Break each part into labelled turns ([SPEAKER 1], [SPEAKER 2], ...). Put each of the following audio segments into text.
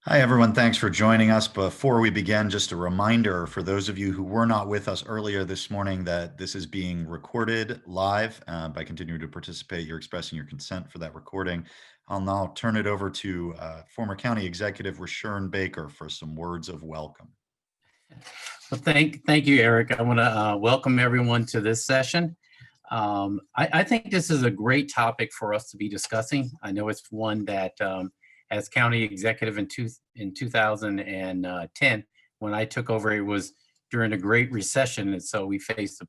[SPEAKER 1] Hi, everyone. Thanks for joining us. Before we begin, just a reminder for those of you who were not with us earlier this morning that this is being recorded live. By continuing to participate, you're expressing your consent for that recording. I'll now turn it over to former County Executive Rashern Baker for some words of welcome.
[SPEAKER 2] Well, thank you, Eric. I want to welcome everyone to this session. I think this is a great topic for us to be discussing. I know it's one that, as county executive in 2010, when I took over, it was during a great recession, and so we faced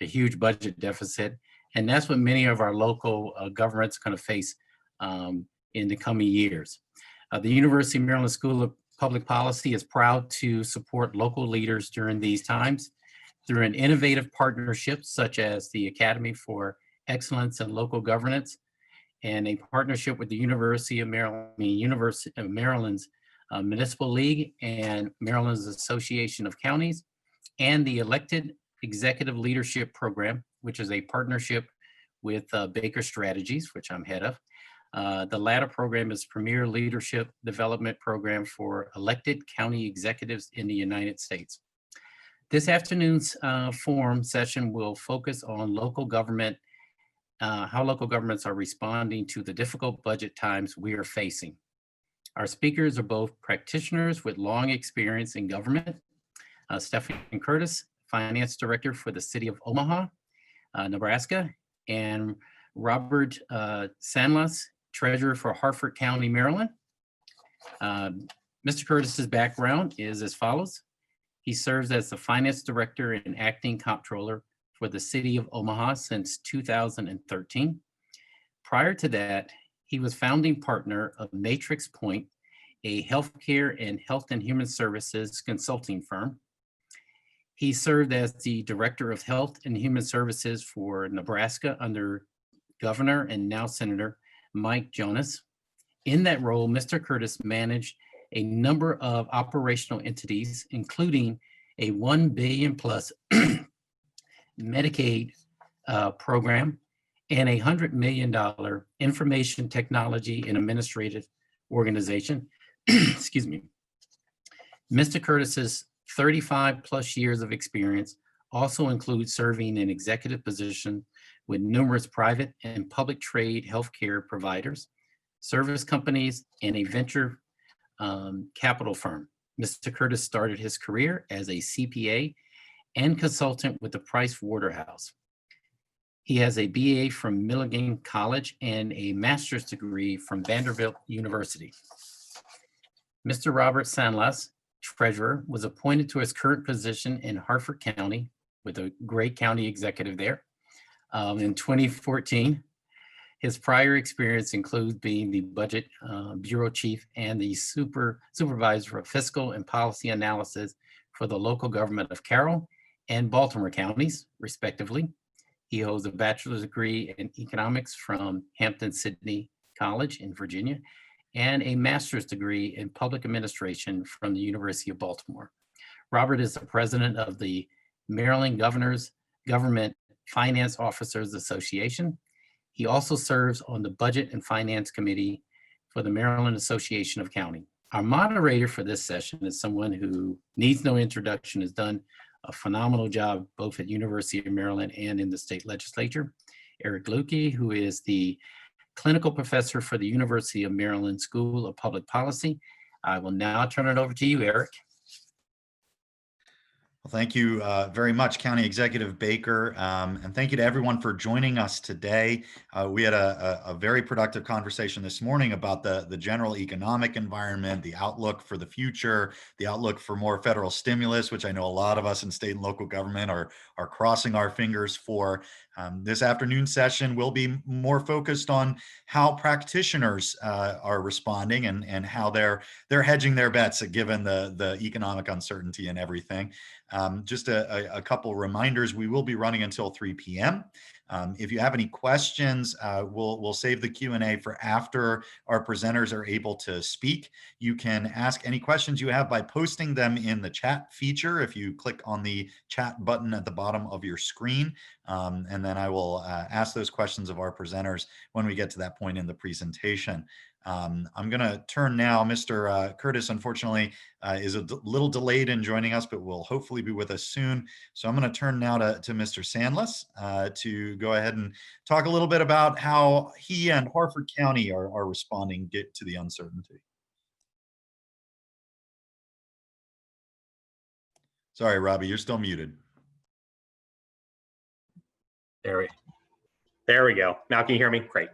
[SPEAKER 2] a huge budget deficit, and that's what many of our local governments going to face in the coming years. The University of Maryland School of Public Policy is proud to support local leaders during these times through an innovative partnership such as the Academy for Excellence in Local Governance and a partnership with the University of Maryland's Municipal League and Maryland's Association of Counties, and the Elected Executive Leadership Program, which is a partnership with Baker Strategies, which I'm head of. The latter program is premier leadership development program for elected county executives in the United States. This afternoon's forum session will focus on local government, how local governments are responding to the difficult budget times we are facing. Our speakers are both practitioners with long experience in government. Stephanie Curtis, Finance Director for the City of Omaha, Nebraska, and Robert Sanlas, Treasurer for Harford County, Maryland. Mr. Curtis's background is as follows. He serves as the Finance Director and Acting Comptroller for the City of Omaha since 2013. Prior to that, he was founding partner of Matrix Point, a healthcare and health and human services consulting firm. He served as the Director of Health and Human Services for Nebraska under Governor and now Senator Mike Jonas. In that role, Mr. Curtis managed a number of operational entities, including a $1 billion plus Medicaid program and a $100 million information technology and administrative organization. Excuse me. Mr. Curtis's 35 plus years of experience also includes serving in executive position with numerous private and public trade healthcare providers, service companies, and a venture capital firm. Mr. Curtis started his career as a CPA and consultant with the Price Waterhouse. He has a BA from Milligan College and a master's degree from Vanderbilt University. Mr. Robert Sanlas, Treasurer, was appointed to his current position in Harford County with a great county executive there in 2014. His prior experience includes being the Budget Bureau Chief and the Supervisor of Fiscal and Policy Analysis for the local government of Carroll and Baltimore counties, respectively. He holds a bachelor's degree in economics from Hampton-Sydney College in Virginia and a master's degree in public administration from the University of Baltimore. Robert is the president of the Maryland Governor's Government Finance Officers Association. He also serves on the Budget and Finance Committee for the Maryland Association of County. Our moderator for this session is someone who needs no introduction, has done a phenomenal job both at University of Maryland and in the state legislature. Eric Lukey, who is the clinical professor for the University of Maryland School of Public Policy. I will now turn it over to you, Eric.
[SPEAKER 1] Well, thank you very much, County Executive Baker, and thank you to everyone for joining us today. We had a very productive conversation this morning about the general economic environment, the outlook for the future, the outlook for more federal stimulus, which I know a lot of us in state and local government are crossing our fingers for. This afternoon session will be more focused on how practitioners are responding and how they're hedging their bets given the economic uncertainty and everything. Just a couple reminders, we will be running until 3 p.m. If you have any questions, we'll save the Q&A for after our presenters are able to speak. You can ask any questions you have by posting them in the chat feature if you click on the chat button at the bottom of your screen. And then I will ask those questions of our presenters when we get to that point in the presentation. I'm going to turn now. Mr. Curtis, unfortunately, is a little delayed in joining us, but will hopefully be with us soon. So I'm going to turn now to Mr. Sandless to go ahead and talk a little bit about how he and Harford County are responding to the uncertainty. Sorry, Robbie, you're still muted.
[SPEAKER 3] There we go. Now can you hear me? Great.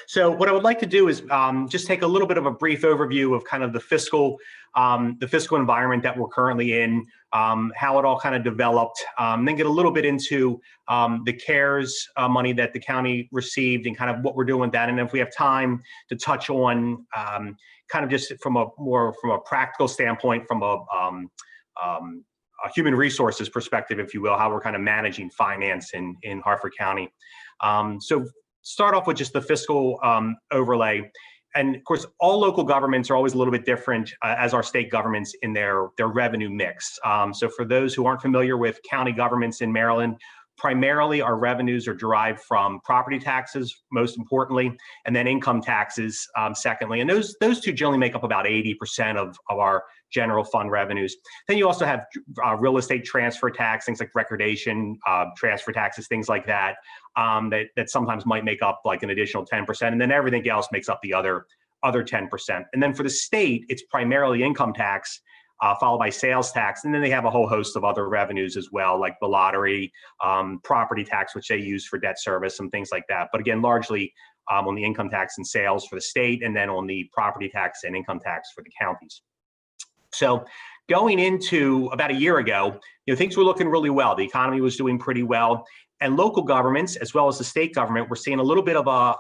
[SPEAKER 3] So what I would like to do is just take a little bit of a brief overview of kind of the fiscal environment that we're currently in, how it all kind of developed, then get a little bit into the CARES money that the county received and kind of what we're doing with that. And if we have time to touch on kind of just from a practical standpoint, from a human resources perspective, if you will, how we're kind of managing finance in Harford County. So start off with just the fiscal overlay. And of course, all local governments are always a little bit different as our state governments in their revenue mix. So for those who aren't familiar with county governments in Maryland, primarily our revenues are derived from property taxes, most importantly, and then income taxes, secondly. And those two generally make up about 80% of our general fund revenues. Then you also have real estate transfer tax, things like recordation, transfer taxes, things like that, that sometimes might make up like an additional 10%. And then everything else makes up the other 10%. And then for the state, it's primarily income tax, followed by sales tax. And then they have a whole host of other revenues as well, like the lottery, property tax, which they use for debt service and things like that. But again, largely on the income tax and sales for the state, and then on the property tax and income tax for the counties. So going into about a year ago, things were looking really well. The economy was doing pretty well, and local governments, as well as the state government, were seeing a little bit of a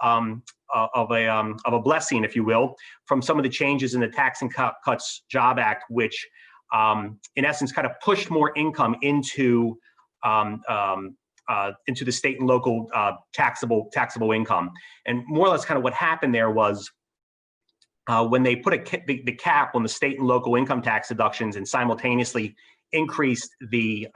[SPEAKER 3] blessing, if you will, from some of the changes in the Tax and Cuts Job Act, which in essence kind of pushed more income into the state and local taxable income. And more or less kind of what happened there was when they put the cap on the state and local income tax deductions and simultaneously increased the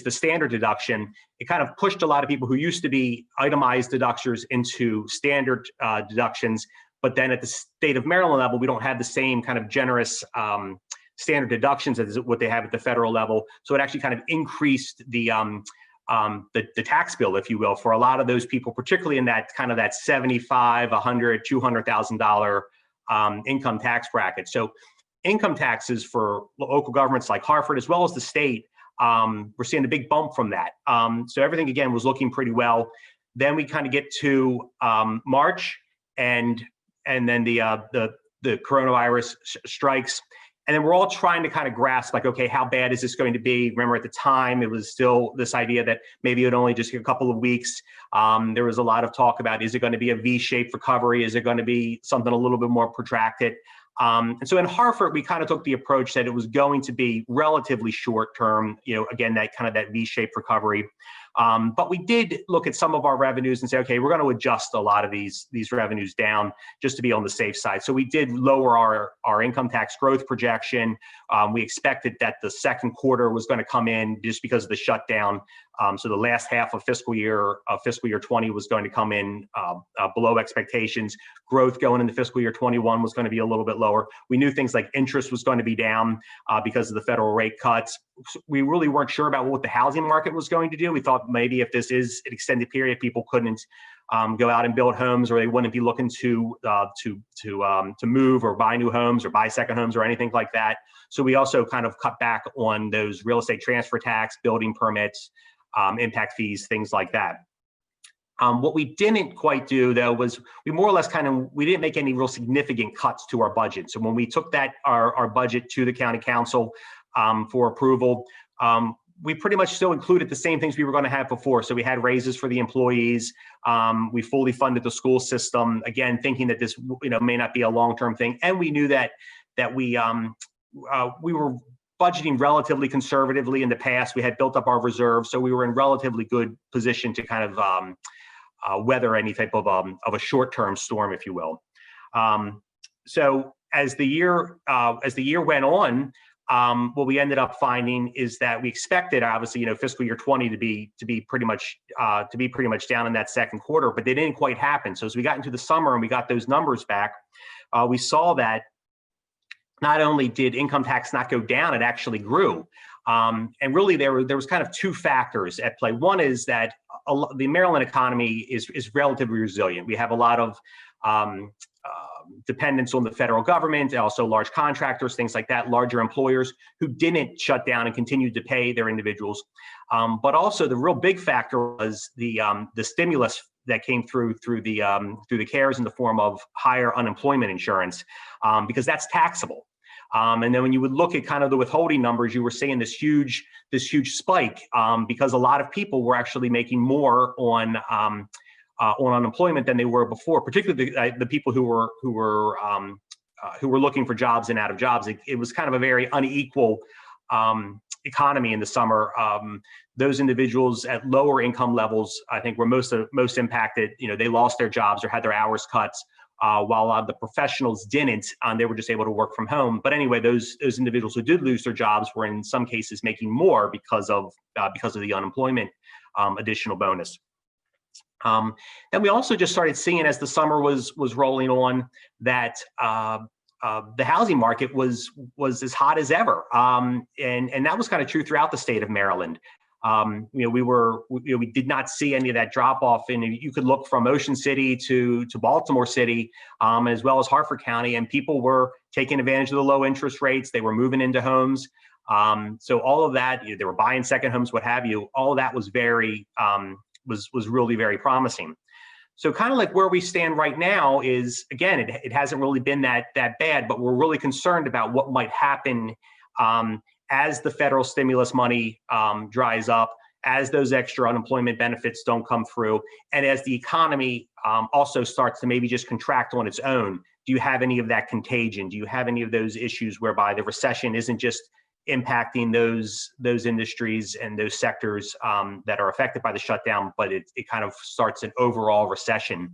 [SPEAKER 3] standard deduction, it kind of pushed a lot of people who used to be itemized deductors into standard deductions. But then at the state of Maryland level, we don't have the same kind of generous standard deductions as what they have at the federal level. So it actually kind of increased the tax bill, if you will, for a lot of those people, particularly in that kind of that $75,000, $100,000, $200,000 income tax bracket. So income taxes for local governments like Harford, as well as the state, we're seeing a big bump from that. So everything, again, was looking pretty well. Then we kind of get to March, and then the coronavirus strikes. And then we're all trying to kind of grasp, like, okay, how bad is this going to be? Remember, at the time, it was still this idea that maybe it would only just be a couple of weeks. There was a lot of talk about, is it going to be a V-shaped recovery? Is it going to be something a little bit more protracted? And so in Harford, we kind of took the approach that it was going to be relatively short term, again, that kind of that V-shaped recovery. But we did look at some of our revenues and say, okay, we're going to adjust a lot of these revenues down just to be on the safe side. So we did lower our income tax growth projection. We expected that the second quarter was going to come in just because of the shutdown. So the last half of fiscal year 20 was going to come in below expectations. Growth going into fiscal year 21 was going to be a little bit lower. We knew things like interest was going to be down because of the federal rate cuts. We really weren't sure about what the housing market was going to do. We thought maybe if this is an extended period, people couldn't go out and build homes, or they wouldn't be looking to move or buy new homes or buy second homes or anything like that. So we also kind of cut back on those real estate transfer tax, building permits, impact fees, things like that. What we didn't quite do, though, was we more or less we didn't make any real significant cuts to our budget. So when we took our budget to the county council for approval, we pretty much still included the same things we were going to have before. So we had raises for the employees. We fully funded the school system, again, thinking that this may not be a long-term thing. And we knew that we were budgeting relatively conservatively in the past. We had built up our reserves, so we were in relatively good position to kind of weather any type of a short-term storm, if you will. So as the year went on, what we ended up finding is that we expected, obviously, fiscal year 20 to be pretty much down in that second quarter, but they didn't quite happen. So as we got into the summer and we got those numbers back, we saw that not only did income tax not go down, it actually grew. And really, there was kind of two factors at play. One is that the Maryland economy is relatively resilient. We have a lot of dependence on the federal government, also large contractors, things like that, larger employers who didn't shut down and continued to pay their individuals. But also, the real big factor was the stimulus that came through the CARES in the form of higher unemployment insurance, because that's taxable. And then when you would look at kind of the withholding numbers, you were seeing this huge spike, because a lot of people were actually making more on unemployment than they were before, particularly the people who were looking for jobs and out of jobs. It was kind of a very unequal economy in the summer. Those individuals at lower income levels, I think, were most impacted. They lost their jobs or had their hours cut, while a lot of the professionals didn't. They were just able to work from home. But anyway, those individuals who did lose their jobs were in some cases making more because of the unemployment additional bonus. Then we also just started seeing, as the summer was rolling on, that the housing market was as hot as ever, and that was kind of true throughout the state of Maryland. We did not see any of that drop off, and you could look from Ocean City to Baltimore City, as well as Harford County, and people were taking advantage of the low interest rates. They were moving into homes. So all of that, they were buying second homes, what have you. All of that was was really very promising. So kind of like where we stand right now is, again, it hasn't really been that bad, but we're really concerned about what might happen as the federal stimulus money dries up, as those extra unemployment benefits don't come through, and as the economy also starts to maybe just contract on its own. Do you have any of that contagion? Do you have any of those issues whereby the recession isn't just impacting those industries and those sectors that are affected by the shutdown, but it kind of starts an overall recession,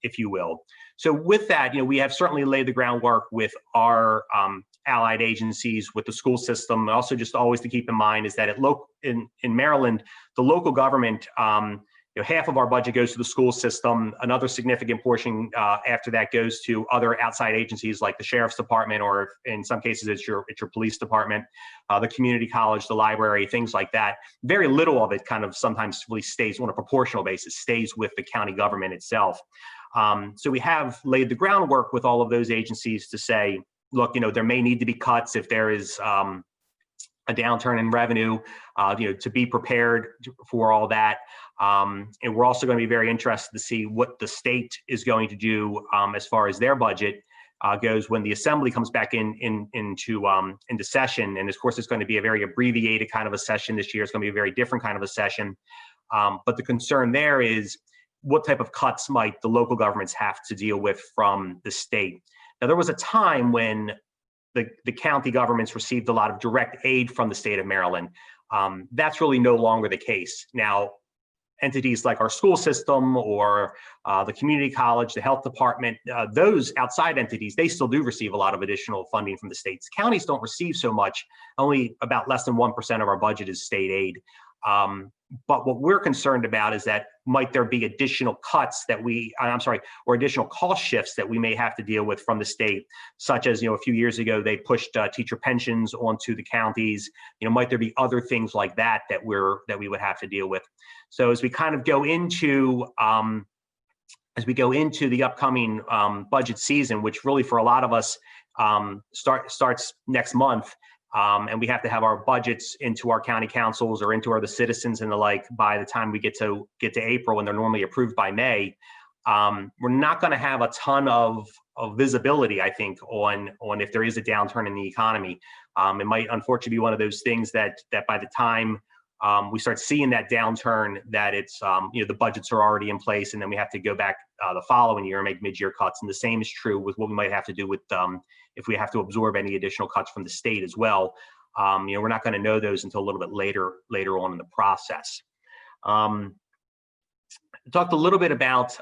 [SPEAKER 3] if you will. So with that, we have certainly laid the groundwork with our allied agencies, with the school system. Also, just always to keep in mind is that in Maryland, the local government, half of our budget goes to the school system. Another significant portion after that goes to other outside agencies like the sheriff's department, or in some cases it's your police department, the community college, the library, things like that. Very little of it kind of sometimes really stays on a proportional basis, stays with the county government itself. So we have laid the groundwork with all of those agencies to say, look, there may need to be cuts if there is a downturn in revenue, to be prepared for all that. And we're also going to be very interested to see what the state is going to do as far as their budget goes when the assembly comes back into session. And of course, it's going to be a very abbreviated kind of a session this year. It's going to be a very different kind of a session. But the concern there is what type of cuts might the local governments have to deal with from the state. Now, there was a time when the county governments received a lot of direct aid from the state of Maryland. That's really no longer the case. Now, entities like our school system or the community college, the health department, those outside entities, they still do receive a lot of additional funding from the states. Counties don't receive so much. Only about less than 1% of our budget is state aid. But what we're concerned about is that might there be additional cuts that or additional cost shifts that we may have to deal with from the state, such as, a few years ago, they pushed teacher pensions onto the counties. Might there be other things like that we would have to deal with? So as we kind of go into the upcoming budget season, which really for a lot of us starts next month, and we have to have our budgets into our county councils or into the citizens and the like by the time we get to April, when they're normally approved by May. We're not going to have a ton of visibility, I think, on if there is a downturn in the economy. It might unfortunately be one of those things that by the time we start seeing that downturn, that it's the budgets are already in place, and then we have to go back the following year and make mid-year cuts. And the same is true with what we might have to do with if we have to absorb any additional cuts from the state as well. We're not going to know those until a little bit later on in the process. talked a little bit about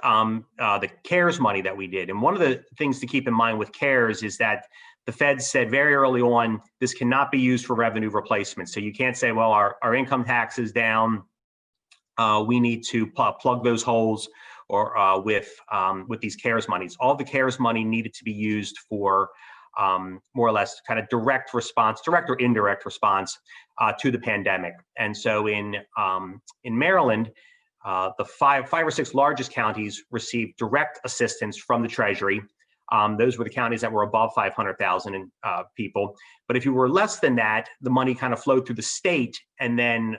[SPEAKER 3] the CARES money that we did. And one of the things to keep in mind with CARES is that the Fed said very early on, this cannot be used for revenue replacement. So you can't say, well, our income tax is down. We need to plug those holes or with these CARES monies. All the CARES money needed to be used for more or less kind of direct or indirect response to the pandemic. And so in Maryland, the five or six largest counties received direct assistance from the Treasury. Those were the counties that were above 500,000 people. But if you were less than that, the money kind of flowed through the state, and then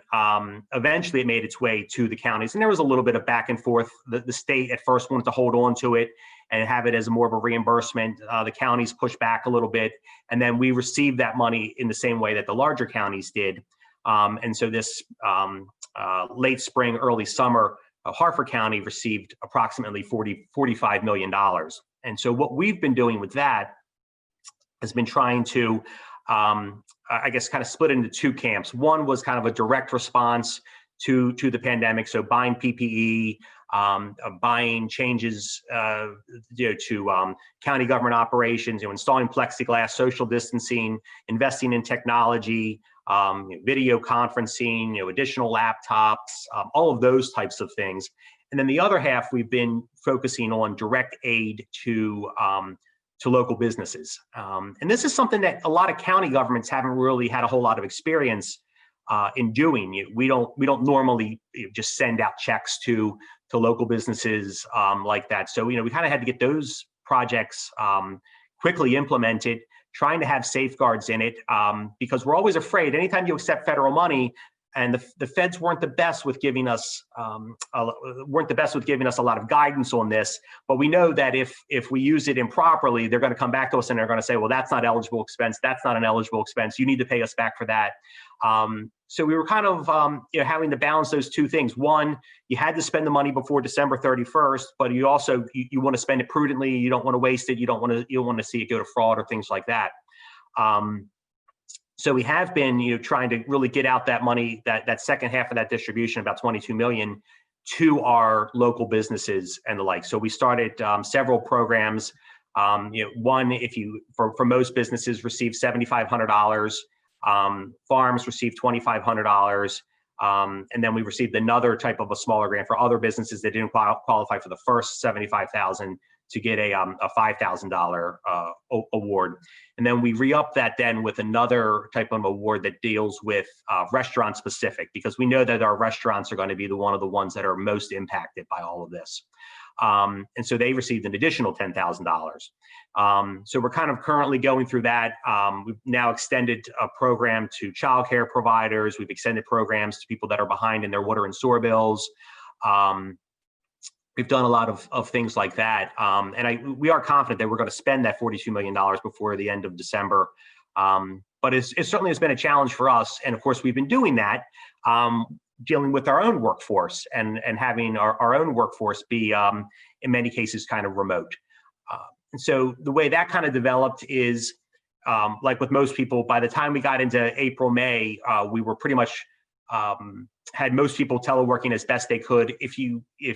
[SPEAKER 3] eventually it made its way to the counties. And there was a little bit of back and forth. The state at first wanted to hold on to it and have it as more of a reimbursement. The counties pushed back a little bit, and then we received that money in the same way that the larger counties did. And so this late spring, early summer, Harford County received approximately $45 million. And so what we've been doing with that has been trying to, I guess, kind of split into two camps. One was kind of a direct response to the pandemic, so buying PPE, buying changes to county government operations, installing plexiglass, social distancing, investing in technology, video conferencing, additional laptops, all of those types of things. And then the other half, we've been focusing on direct aid to local businesses. And this is something that a lot of county governments haven't really had a whole lot of experience in doing. We don't normally just send out checks to local businesses like that. So we kind of had to get those projects quickly implemented, trying to have safeguards in it, because we're always afraid anytime you accept federal money. And the feds weren't the best with giving us a lot of guidance on this. But we know that if we use it improperly, they're going to come back to us and they're going to say, well, that's not eligible expense. That's not an eligible expense. You need to pay us back for that. So we were kind of having to balance those two things. One, you had to spend the money before December 31st, but you also you want to spend it prudently. You don't want to waste it. You don't want to see it go to fraud or things like that. So we have been, trying to really get out that money, that second half of that distribution, about 22 million, to our local businesses and the like. So we started several programs. One, for most businesses, received $7,500. Farms received $2,500. And then we received another type of a smaller grant for other businesses that didn't qualify for the first $75,000 to get a $5,000 award. And then we re-up that then with another type of award that deals with restaurant specific, because we know that our restaurants are going to be one of the ones that are most impacted by all of this. And so they received an additional $10,000. So we're kind of currently going through that. We've now extended a program to childcare providers. We've extended programs to people that are behind in their water and sewer bills. We've done a lot of things like that. And we are confident that we're going to spend that $42 million before the end of December. But it certainly has been a challenge for us. And of course, we've been doing that, dealing with our own workforce and having our own workforce be, in many cases, kind of remote. And so the way that kind of developed is, like with most people, by the time we got into April, May, we were pretty much had most people teleworking as best they could.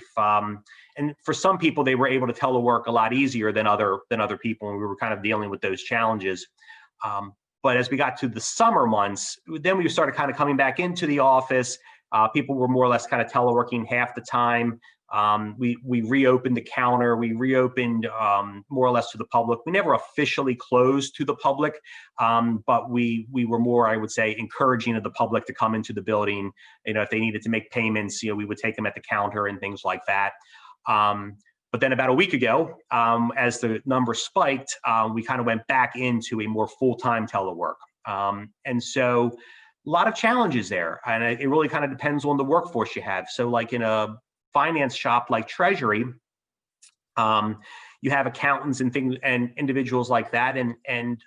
[SPEAKER 3] And for some people, they were able to telework a lot easier than other people, and we were kind of dealing with those challenges. But as we got to the summer months, then we started kind of coming back into the office. People were more or less kind of teleworking half the time. We reopened the counter. We reopened more or less to the public. We never officially closed to the public, but we were more, I would say, encouraging of the public to come into the building. If they needed to make payments, we would take them at the counter and things like that. But then about a week ago, as the numbers spiked, we kind of went back into a more full-time telework. And so a lot of challenges there. And it really kind of depends on the workforce you have. So like in a finance shop like Treasury, you have accountants and things and individuals like that, and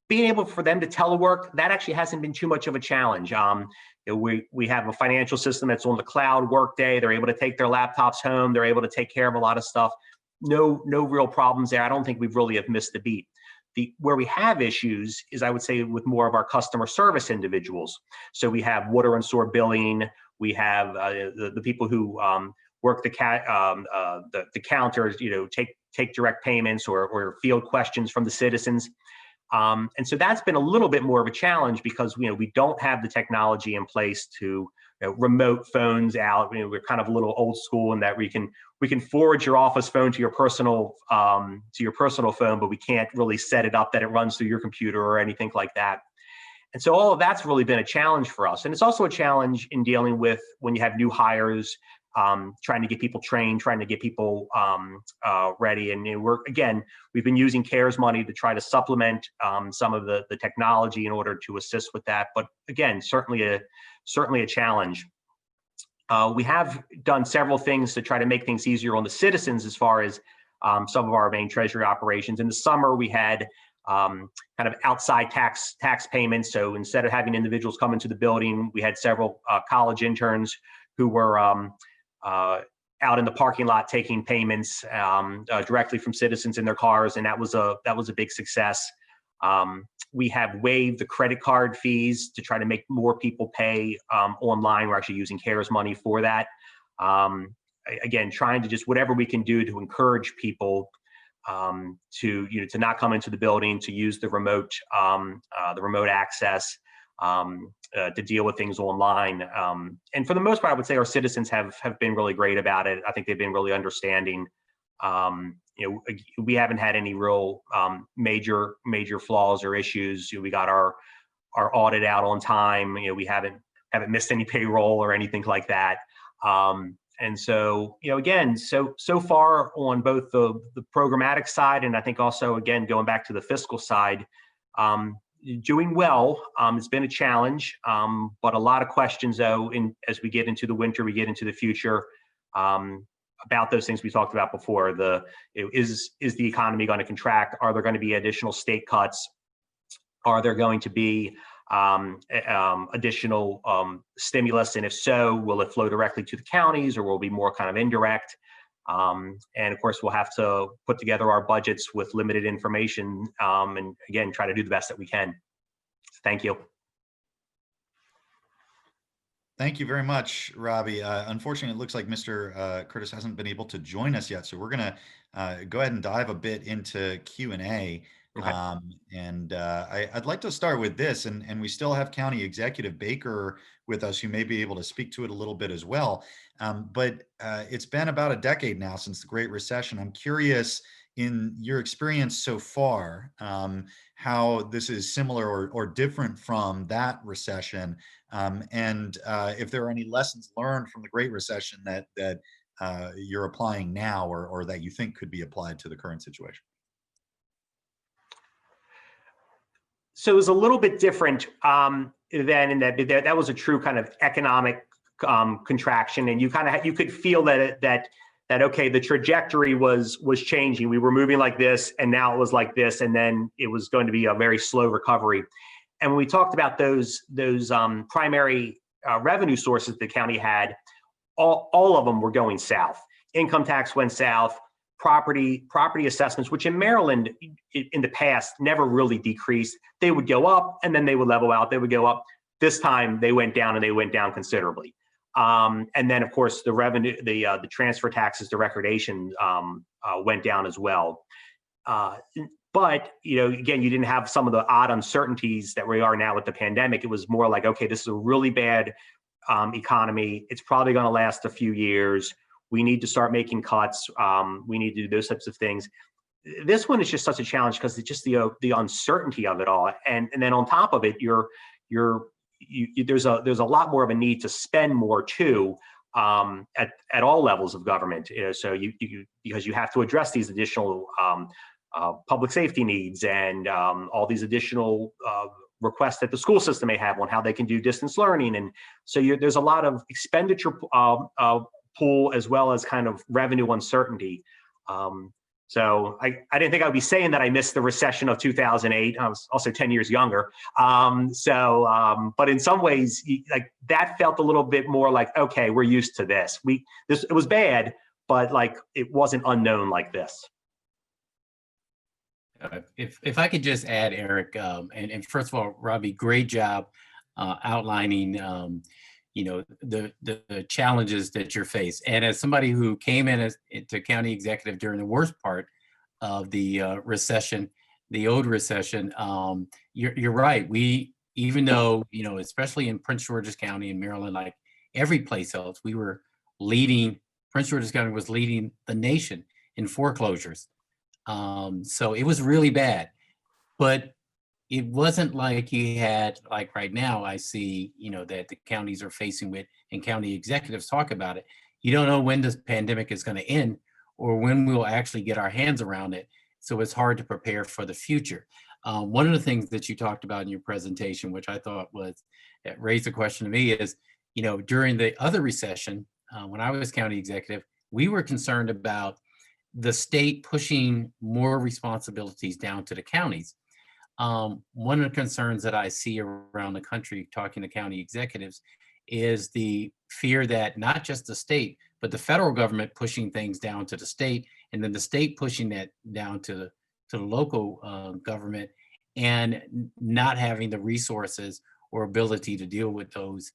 [SPEAKER 3] being able for them to telework, that actually hasn't been too much of a challenge. We have a financial system that's on the cloud, Workday. They're able to take their laptops home. They're able to take care of a lot of stuff. No real problems there. I don't think we've really have missed a beat. Where we have issues is, I would say, with more of our customer service individuals. So we have water and sewer billing. We have the people who work the counters, take direct payments or field questions from the citizens. And so that's been a little bit more of a challenge because we don't have the technology in place to remote phones out. We're kind of a little old school in that we can forward your office phone to your personal phone, but we can't really set it up that it runs through your computer or anything like that. And so all of that's really been a challenge for us. And it's also a challenge in dealing with when you have new hires, trying to get people trained, trying to get people ready. And we've been using CARES money to try to supplement some of the technology in order to assist with that. But again, certainly a challenge. We have done several things to try to make things easier on the citizens as far as some of our main Treasury operations. In the summer, we had kind of outside tax payments. So instead of having individuals come into the building, we had several college interns who were out in the parking lot taking payments directly from citizens in their cars, and that was a big success. We have waived the credit card fees to try to make more people pay online. We're actually using CARES money for that. Again, trying to just whatever we can do to encourage people to not come into the building, to use the remote access to deal with things online. And for the most part, I would say our citizens have been really great about it. I think they've been really understanding. We haven't had any real major flaws or issues. We got our audit out on time. We haven't missed any payroll or anything like that. And so, again, so far on both the programmatic side, and I think also, again, going back to the fiscal side, doing well. It's been a challenge, but a lot of questions, though, as we get into the winter, we get into the future, about those things we talked about before. Is the economy going to contract? Are there going to be additional state cuts? Are there going to be additional stimulus? And if so, will it flow directly to the counties, or will it be more kind of indirect? And of course, we'll have to put together our budgets with limited information, and again, try to do the best that we can. Thank you.
[SPEAKER 1] Thank you very much, Robbie. Unfortunately, it looks like Mr. Curtis hasn't been able to join us yet, so we're going to go ahead and dive a bit into Q&A.
[SPEAKER 3] Okay.
[SPEAKER 1] I'd like to start with this, and we still have County Executive Baker with us, who may be able to speak to it a little bit as well. But it's been about a decade now since the Great Recession. I'm curious, in your experience so far, how this is similar or different from that recession, and if there are any lessons learned from the Great Recession that you're applying now, or that you think could be applied to the current situation.
[SPEAKER 3] So it was a little bit different than in that was a true kind of economic contraction, and you could feel that okay, the trajectory was changing. We were moving like this, and now it was like this, and then it was going to be a very slow recovery. And when we talked about those primary revenue sources the county had, all of them were going south. Income tax went south. Property assessments, which in Maryland in the past never really decreased. They would go up and then they would level out. They would go up. This time they went down, and they went down considerably. And then, of course, the revenue, the transfer taxes, the recordation went down as well. But again, you didn't have some of the odd uncertainties that we are now with the pandemic. It was more like, okay, this is a really bad economy. It's probably going to last a few years. We need to start making cuts. We need to do those types of things. This one is just such a challenge because it's just the uncertainty of it all, and then on top of it, there's a lot more of a need to spend more too, at all levels of government. So because you have to address these additional public safety needs and all these additional requests that the school system may have on how they can do distance learning, and so there's a lot of expenditure pool as well as kind of revenue uncertainty. So I didn't think I would be saying that I missed the recession of 2008. I was also 10 years younger. But in some ways, like that felt a little bit more like, okay, we're used to this. It was bad, but like it wasn't unknown like this.
[SPEAKER 2] If I could just add, Eric, and first of all, Robbie, great job outlining the challenges that you're faced. And as somebody who came in to county executive during the worst part of the recession, the old recession, you're right. We, even though, especially in Prince George's County in Maryland, like every place else, we were leading, Prince George's County was leading the nation in foreclosures. So it was really bad, but it wasn't like you had, like right now, I see, that the counties are facing with, and county executives talk about it. You don't know when this pandemic is going to end or when we'll actually get our hands around it. So it's hard to prepare for the future. One of the things that you talked about in your presentation, which I thought raised a question to me is, during the other recession, when I was county executive, we were concerned about the state pushing more responsibilities down to the counties. One of the concerns that I see around the country talking to county executives is the fear that not just the state, but the federal government pushing things down to the state, and then the state pushing that down to the local government, and not having the resources or ability to deal with those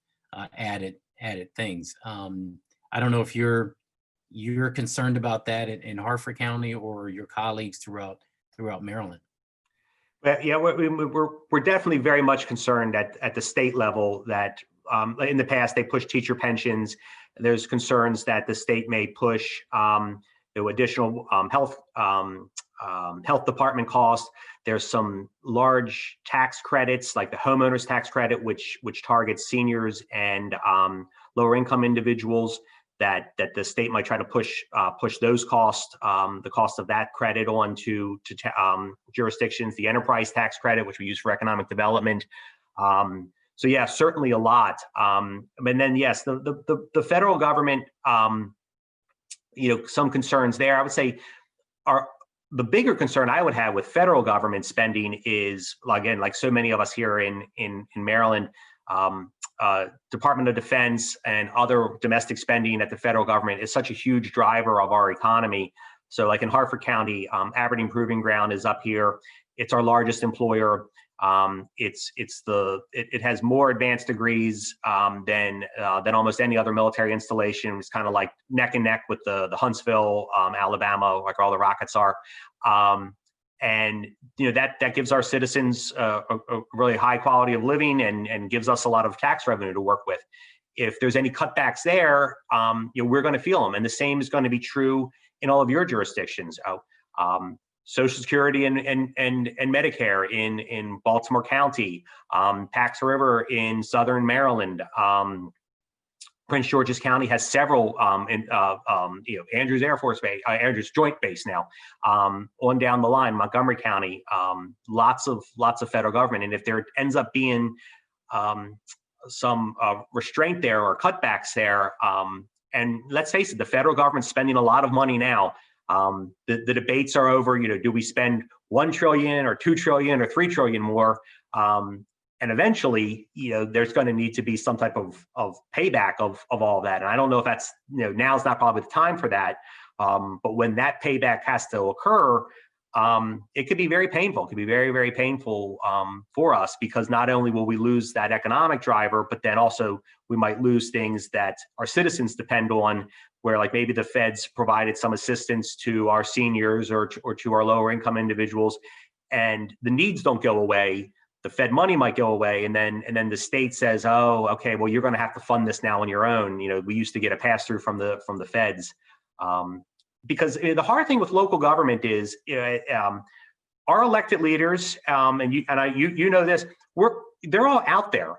[SPEAKER 2] added things. I don't know if you're concerned about that in Harford County or your colleagues throughout Maryland.
[SPEAKER 3] But yeah, we're definitely very much concerned at the state level that in the past they pushed teacher pensions. There's concerns that the state may push additional health department costs. There's some large tax credits like the homeowners tax credit, which targets seniors and lower income individuals. That the state might try to push those costs, the cost of that credit on to jurisdictions, the enterprise tax credit, which we use for economic development. So yeah, certainly a lot. And then yes, the federal government, some concerns there. I would say the bigger concern I would have with federal government spending is, again, like so many of us here in Maryland, Department of Defense and other domestic spending at the federal government is such a huge driver of our economy. So like in Harford County, Aberdeen Proving Ground is up here. It's our largest employer. It has more advanced degrees than almost any other military installation. It's kind of like neck and neck with the Huntsville, Alabama, like all the rockets are. And that gives our citizens a really high quality of living and gives us a lot of tax revenue to work with. If there's any cutbacks there, we're going to feel them, and the same is going to be true in all of your jurisdictions. Social Security and Medicare in Baltimore County, Pax River in Southern Maryland. Prince George's County has several, Andrews Air Force Base, Andrews Joint Base now, on down the line, Montgomery County, lots of federal government. And if there ends up being some restraint there or cutbacks there, and let's face it, the federal government's spending a lot of money now. The debates are over, do we spend 1 trillion or 2 trillion or 3 trillion more? And eventually, there's going to need to be some type of payback of all that. And I don't know if that's, now's not probably the time for that. But when that payback has to occur, it could be very painful. It could be very, very painful for us, because not only will we lose that economic driver, but then also we might lose things that our citizens depend on, where like maybe the feds provided some assistance to our seniors or to our lower income individuals, and the needs don't go away. The Fed money might go away, and then the state says, "Oh, okay, well, you're going to have to fund this now on your own." We used to get a pass through from the feds, because the hard thing with local government is our elected leaders, and you know this. They're all out there.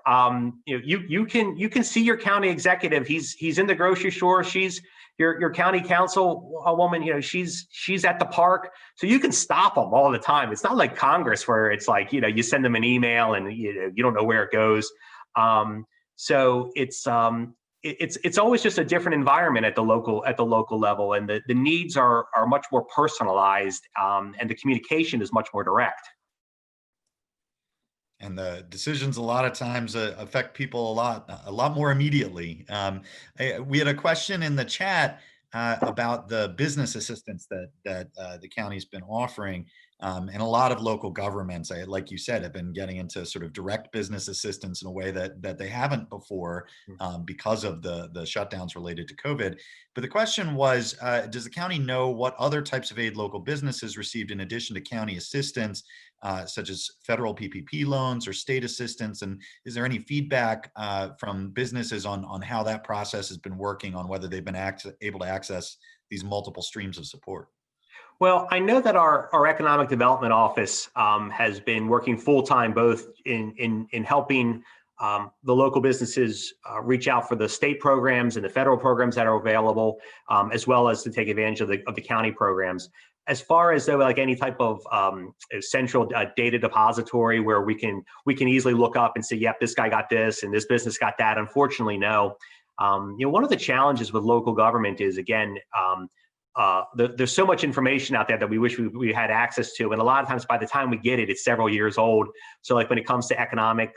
[SPEAKER 3] You can see your county executive. He's in the grocery store. She's your county council woman. She's at the park, so you can stop them all the time. It's not like Congress, where it's like you send them an email and you don't know where it goes. So it's always just a different environment at the local level, and the needs are much more personalized, and the communication is much more direct.
[SPEAKER 1] And the decisions a lot of times affect people a lot more immediately. We had a question in the chat. about the business assistance that the county's been offering. And a lot of local governments, like you said, have been getting into sort of direct business assistance in a way that they haven't before, because of the shutdowns related to COVID. But the question was, does the county know what other types of aid local businesses received in addition to county assistance, such as federal PPP loans or state assistance? And is there any feedback from businesses on how that process has been working, on whether they've been able to access these multiple streams of support?
[SPEAKER 3] Well, I know that our economic development office has been working full time, both in helping the local businesses reach out for the state programs and the federal programs that are available, as well as to take advantage of the county programs. As far as though like any type of central data depository where we can easily look up and say, yep, this guy got this and this business got that. Unfortunately, no. One of the challenges with local government is, again, there's so much information out there that we wish we had access to, and a lot of times by the time we get it, it's several years old. So like when it comes to economic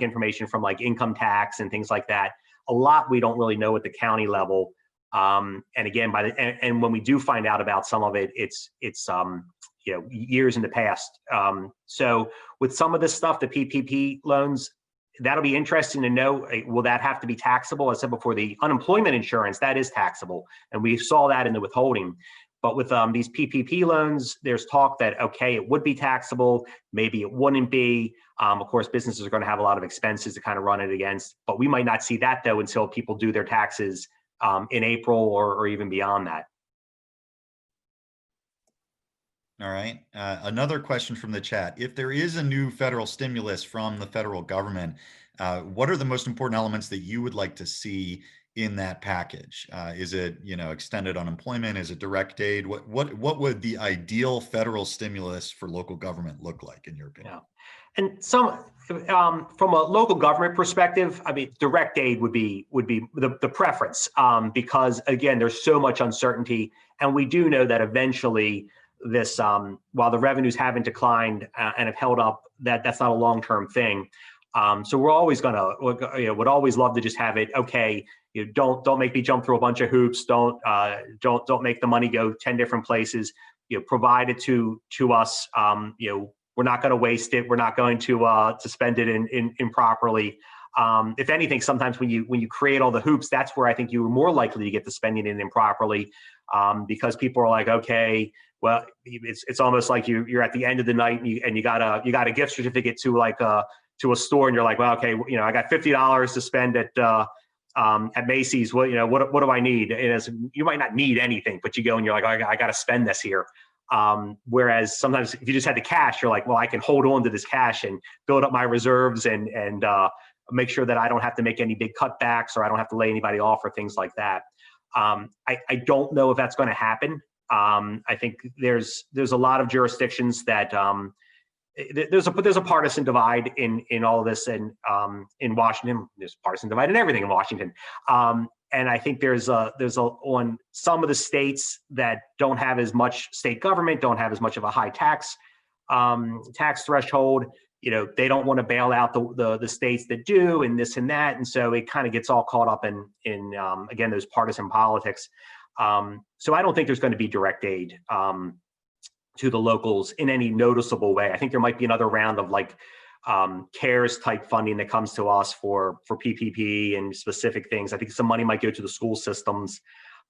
[SPEAKER 3] information from like income tax and things like that, a lot we don't really know at the county level. And again, and when we do find out about some of it, it's years in the past. So with some of this stuff, the PPP loans, that'll be interesting to know. Will that have to be taxable? As I said before, the unemployment insurance, that is taxable. And we saw that in the withholding. But with these PPP loans, there's talk that, okay, it would be taxable. Maybe it wouldn't be. Of course, businesses are going to have a lot of expenses to kind of run it against. But we might not see that, though, until people do their taxes in April or even beyond that.
[SPEAKER 1] All right. Another question from the chat. If there is a new federal stimulus from the federal government, what are the most important elements that you would like to see in that package? Is it, extended unemployment? Is it direct aid? What would the ideal federal stimulus for local government look like, in your opinion?
[SPEAKER 3] Yeah. And from a local government perspective, I mean, direct aid would be the preference, because again, there's so much uncertainty, and we do know that eventually this, while the revenues haven't declined and have held up, that's not a long-term thing. So we're always would always love to just have it. Okay, don't make me jump through a bunch of hoops. Don't make the money go 10 different places. Provide it to us. We're not going to waste it. We're not going to spend it improperly. If anything, sometimes when you create all the hoops, that's where I think you were more likely to get the spending in improperly, because people are like, okay, well, it's almost like you're at the end of the night and you got a gift certificate to to a store, and you're like, well, okay, I got $50 to spend at Macy's. What do I need? And you might not need anything, but you go and you're like, oh, I got to spend this here. Whereas sometimes if you just had the cash, you're like, well, I can hold on to this cash and build up my reserves and make sure that I don't have to make any big cutbacks, or I don't have to lay anybody off, or things like that. I don't know if that's going to happen. I think there's a lot of jurisdictions that there's a partisan divide in all of this, and in Washington, there's a partisan divide in everything in Washington. And I think there's on some of the states that don't have as much state government, don't have as much of a high tax threshold. They don't want to bail out the states that do, and this and that, and so it kind of gets all caught up in again, those partisan politics. So I don't think there's going to be direct aid to the locals in any noticeable way. I think there might be another round of like CARES type funding that comes to us for PPP and specific things. I think some money might go to the school systems,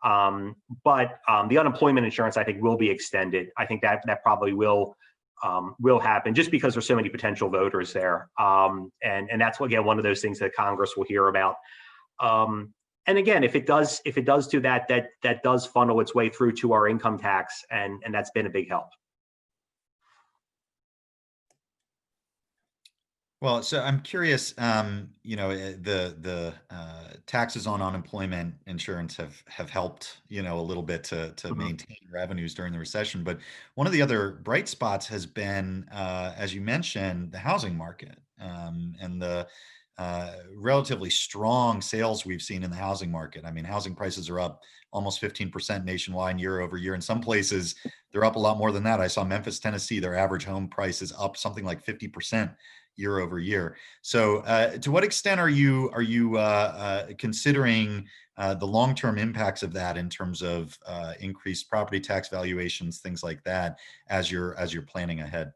[SPEAKER 3] but the unemployment insurance, I think, will be extended. I think that probably will happen, just because there's so many potential voters there, and that's, again, one of those things that Congress will hear about. And again, if it does do that, that does funnel its way through to our income tax, and that's been a big help.
[SPEAKER 1] Well, so I'm curious, the taxes on unemployment insurance have helped, a little bit to maintain revenues during the recession. But one of the other bright spots has been, as you mentioned, the housing market, and the relatively strong sales we've seen in the housing market. I mean, housing prices are up almost 15% nationwide year over year. In some places, they're up a lot more than that. I saw Memphis, Tennessee, their average home price is up something like 50% year over year. So to what extent are you considering the long-term impacts of that in terms of increased property tax valuations, things like that, as you're planning ahead?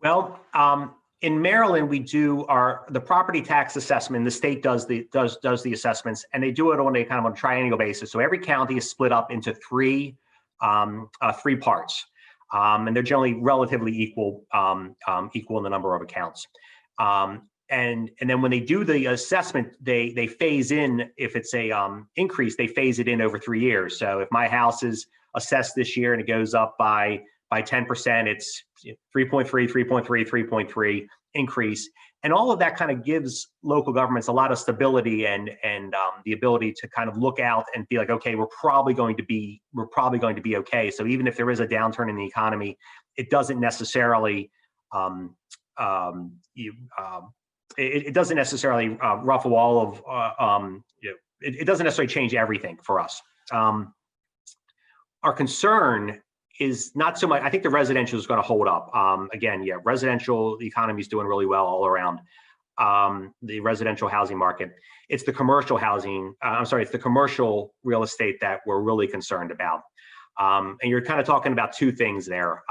[SPEAKER 3] Well, in Maryland, we do the property tax assessment. The state does the assessments, and they do it on a kind of on a triennial basis. So every county is split up into three parts, and they're generally relatively equal in the number of accounts. And then when they do the assessment, they phase in. If it's a increase, they phase it in over 3 years. So if my house is assessed this year and it goes up by 10%, it's 3.3, 3.3, 3.3 increase. And all of that kind of gives local governments a lot of stability and the ability to kind of look out and be like, okay, we're probably going to be okay. So even if there is a downturn in the economy, it doesn't necessarily it doesn't necessarily ruffle all of it doesn't necessarily change everything for us. Our concern is not so much. I think the residential is going to hold up. Again, yeah, residential, the economy is doing really well all around. The residential housing market. It's the commercial housing. It's the commercial real estate that we're really concerned about. And you're kind of talking about two things there: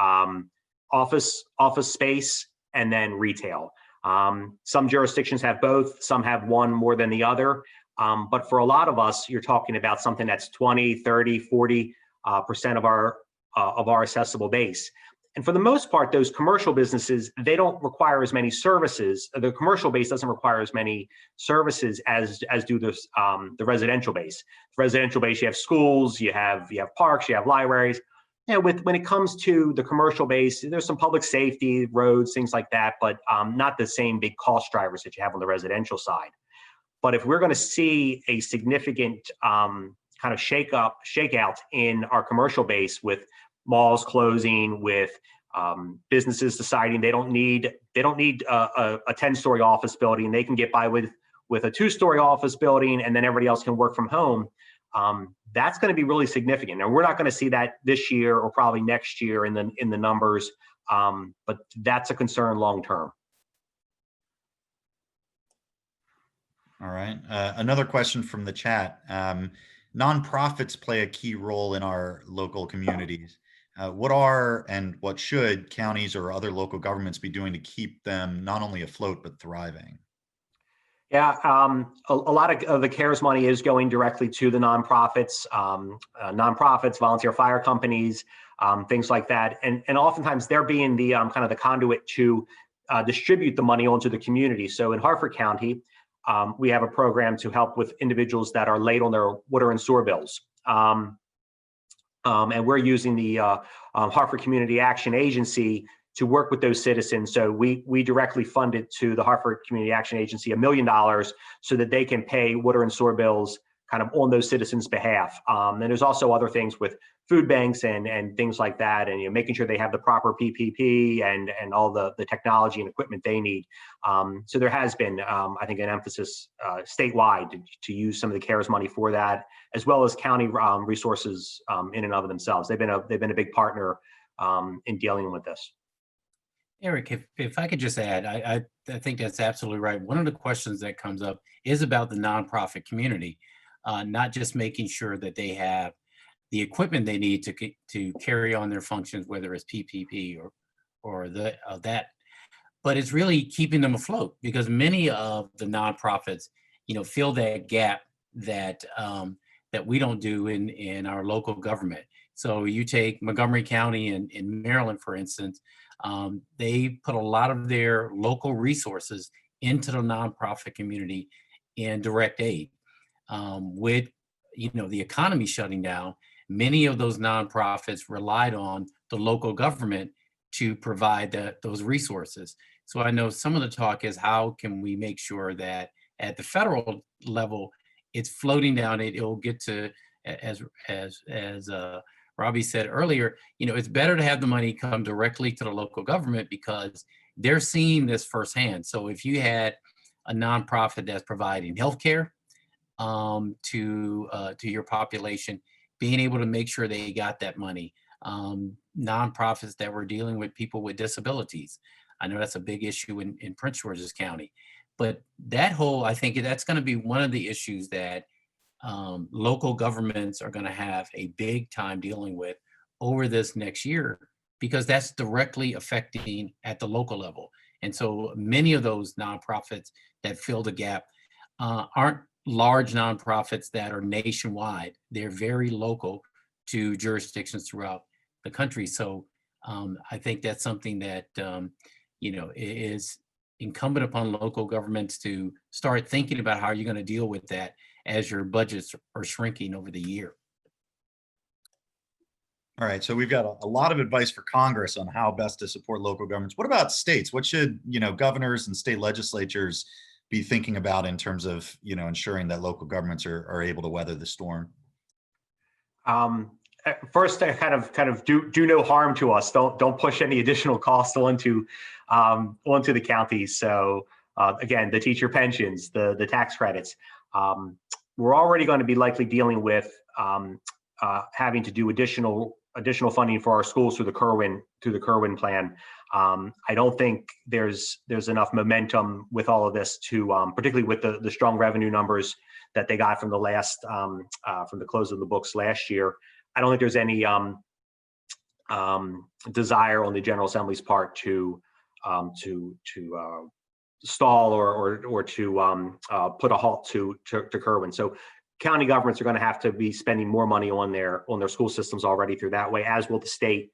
[SPEAKER 3] office space and then retail. Some jurisdictions have both. Some have one more than the other. But for a lot of us, you're talking about something that's 20, 30, 40% of our assessable base. And for the most part, those commercial businesses, they don't require as many services. The commercial base doesn't require as many services as do the residential base. The residential base, you have schools, you have parks, you have libraries. You know, when it comes to the commercial base, there's some public safety, roads, things like that, but not the same big cost drivers that you have on the residential side. But if we're going to see a significant kind of shakeout in our commercial base, with malls closing, with businesses deciding they don't need a 10-story office building, they can get by with a 2-story office building, and then everybody else can work from home. That's going to be really significant. Now, we're not going to see that this year or probably next year in the numbers, but that's a concern long term.
[SPEAKER 1] All right. Another question from the chat. Nonprofits play a key role in our local communities. What are and what should counties or other local governments be doing to keep them not only afloat but thriving?
[SPEAKER 3] Yeah, a lot of the CARES money is going directly to the nonprofits, volunteer fire companies, things like that, and oftentimes they're being the kind of the conduit to distribute the money onto the community. So in Harford County, we have a program to help with individuals that are late on their water and sewer bills. And we're using the Harford Community Action Agency to work with those citizens. So we directly funded to the Harford Community Action Agency $1 million so that they can pay water and sewer bills kind of on those citizens' behalf. And there's also other things with food banks and things like that, and making sure they have the proper PPP and all the technology and equipment they need. So there has been, I think, an emphasis statewide to use some of the CARES money for that, as well as county resources in and of themselves. They've been a big partner in dealing with this.
[SPEAKER 2] Eric, if I could just add, I think that's absolutely right. One of the questions that comes up is about the nonprofit community, not just making sure that they have the equipment they need to carry on their functions, whether it's PPP or that, but it's really keeping them afloat, because many of the nonprofits, fill that gap that we don't do in our local government. So you take Montgomery County in Maryland, for instance. They put a lot of their local resources into the nonprofit community in direct aid. With the economy shutting down, many of those nonprofits relied on the local government to provide those resources. So I know some of the talk is, how can we make sure that at the federal level it's floating down? It'll get to, as Robbie said earlier, it's better to have the money come directly to the local government because they're seeing this firsthand. So if you had a nonprofit that's providing healthcare to your population, being able to make sure they got that money. Nonprofits that were dealing with people with disabilities. I know that's a big issue in Prince George's County, but I think that's going to be one of the issues that local governments are going to have a big time dealing with over this next year, because that's directly affecting at the local level. And so many of those nonprofits that fill the gap aren't large nonprofits that are nationwide. They're very local to jurisdictions throughout the country. So I think that's something that is incumbent upon local governments to start thinking about how you're going to deal with that as your budgets are shrinking over the year.
[SPEAKER 1] All right, so we've got a lot of advice for Congress on how best to support local governments. What about states? What should, governors and state legislatures be thinking about in terms of, ensuring that local governments are able to weather the storm?
[SPEAKER 3] First, kind of do no harm to us. Don't push any additional costs onto the counties. So again, the teacher pensions, the tax credits. We're already going to be likely dealing with having to do additional funding for our schools through the Kerwin plan. I don't think there's enough momentum with all of this to, particularly with the strong revenue numbers that they got from the last from the close of the books last year. I don't think there's any desire on the General Assembly's part to stall or to put a halt to Kerwin. So county governments are going to have to be spending more money on their school systems already through that way, as will the state.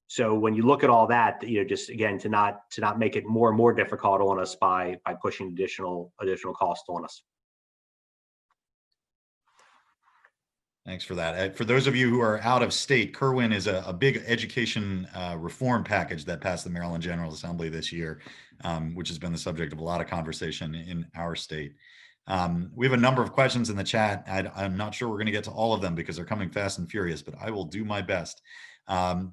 [SPEAKER 3] So when you look at all that, just again to not make it more and more difficult on us by pushing additional costs on us.
[SPEAKER 1] Thanks for that. For those of you who are out of state, Kerwin is a big education reform package that passed the Maryland General Assembly this year, which has been the subject of a lot of conversation in our state. We have a number of questions in the chat. I'm not sure we're going to get to all of them because they're coming fast and furious, but I will do my best.